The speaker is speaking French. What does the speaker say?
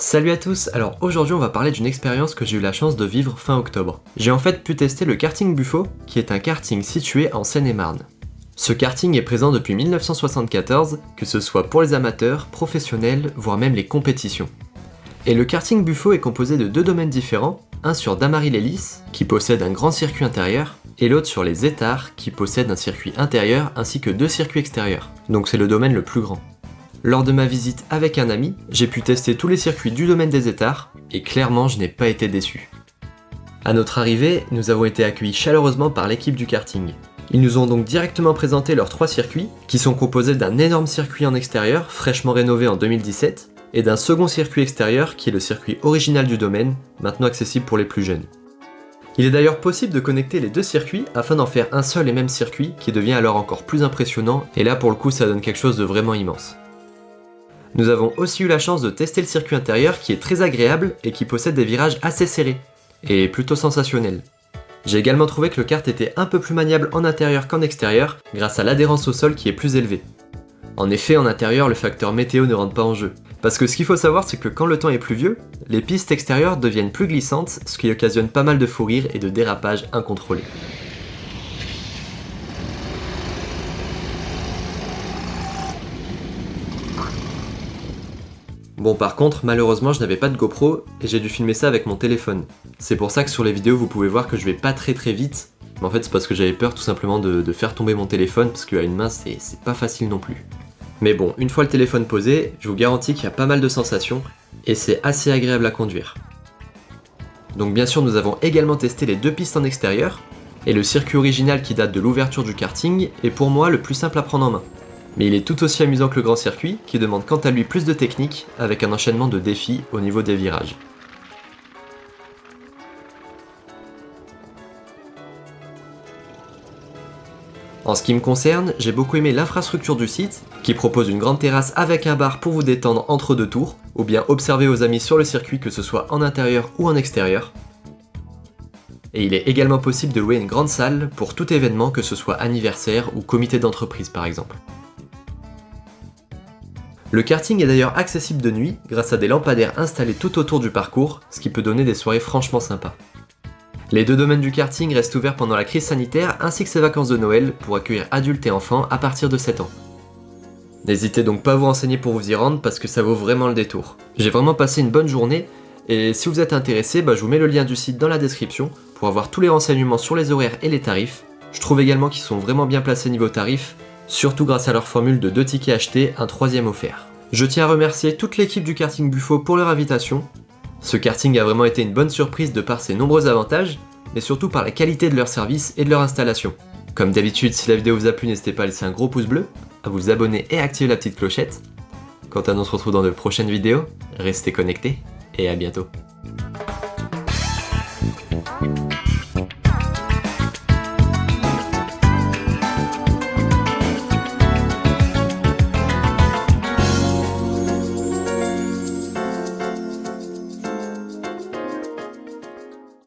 Salut à tous, alors aujourd'hui on va parler d'une expérience que j'ai eu la chance de vivre fin octobre. J'ai en fait pu tester le karting Buffo, qui est un karting situé en Seine-et-Marne. Ce karting est présent depuis 1974, que ce soit pour les amateurs, professionnels, voire même les compétitions. Et le karting Buffo est composé de deux domaines différents, un sur Damary-les-Lys, qui possède un grand circuit intérieur, et l'autre sur les Étarts, qui possède un circuit intérieur ainsi que deux circuits extérieurs. Donc c'est le domaine le plus grand. Lors de ma visite avec un ami, j'ai pu tester tous les circuits du domaine des Étarts, et clairement je n'ai pas été déçu. À notre arrivée, nous avons été accueillis chaleureusement par l'équipe du karting. Ils nous ont donc directement présenté leurs trois circuits, qui sont composés d'un énorme circuit en extérieur, fraîchement rénové en 2017, et d'un second circuit extérieur qui est le circuit original du domaine, maintenant accessible pour les plus jeunes. Il est d'ailleurs possible de connecter les deux circuits afin d'en faire un seul et même circuit qui devient alors encore plus impressionnant, et là pour le coup ça donne quelque chose de vraiment immense. Nous avons aussi eu la chance de tester le circuit intérieur qui est très agréable et qui possède des virages assez serrés, et plutôt sensationnels. J'ai également trouvé que le kart était un peu plus maniable en intérieur qu'en extérieur grâce à l'adhérence au sol qui est plus élevée. En effet, en intérieur, le facteur météo ne rentre pas en jeu. Parce que ce qu'il faut savoir, c'est que quand le temps est pluvieux, les pistes extérieures deviennent plus glissantes, ce qui occasionne pas mal de fous rires et de dérapages incontrôlés. Bon par contre, malheureusement je n'avais pas de GoPro et j'ai dû filmer ça avec mon téléphone. C'est pour ça que sur les vidéos vous pouvez voir que je vais pas très vite, mais en fait c'est parce que j'avais peur tout simplement de faire tomber mon téléphone parce qu'à une main c'est pas facile non plus. Mais bon, une fois le téléphone posé, je vous garantis qu'il y a pas mal de sensations et c'est assez agréable à conduire. Donc bien sûr nous avons également testé les deux pistes en extérieur et le circuit original qui date de l'ouverture du karting est pour moi le plus simple à prendre en main. Mais il est tout aussi amusant que le grand circuit, qui demande quant à lui plus de technique, avec un enchaînement de défis au niveau des virages. En ce qui me concerne, j'ai beaucoup aimé l'infrastructure du site, qui propose une grande terrasse avec un bar pour vous détendre entre deux tours, ou bien observer vos amis sur le circuit que ce soit en intérieur ou en extérieur. Et il est également possible de louer une grande salle pour tout événement, que ce soit anniversaire ou comité d'entreprise par exemple. Le karting est d'ailleurs accessible de nuit grâce à des lampadaires installés tout autour du parcours, ce qui peut donner des soirées franchement sympas. Les deux domaines du karting restent ouverts pendant la crise sanitaire ainsi que ses vacances de Noël pour accueillir adultes et enfants à partir de 7 ans. N'hésitez donc pas à vous renseigner pour vous y rendre parce que ça vaut vraiment le détour. J'ai vraiment passé une bonne journée et si vous êtes intéressé, je vous mets le lien du site dans la description pour avoir tous les renseignements sur les horaires et les tarifs. Je trouve également qu'ils sont vraiment bien placés niveau tarifs, surtout grâce à leur formule de 2 tickets achetés, un 3e offert. Je tiens à remercier toute l'équipe du karting Buffo pour leur invitation. Ce karting a vraiment été une bonne surprise de par ses nombreux avantages, mais surtout par la qualité de leur service et de leur installation. Comme d'habitude, si la vidéo vous a plu, n'hésitez pas à laisser un gros pouce bleu, à vous abonner et à activer la petite clochette. Quant à nous, on se retrouve dans de prochaines vidéos, restez connectés et à bientôt.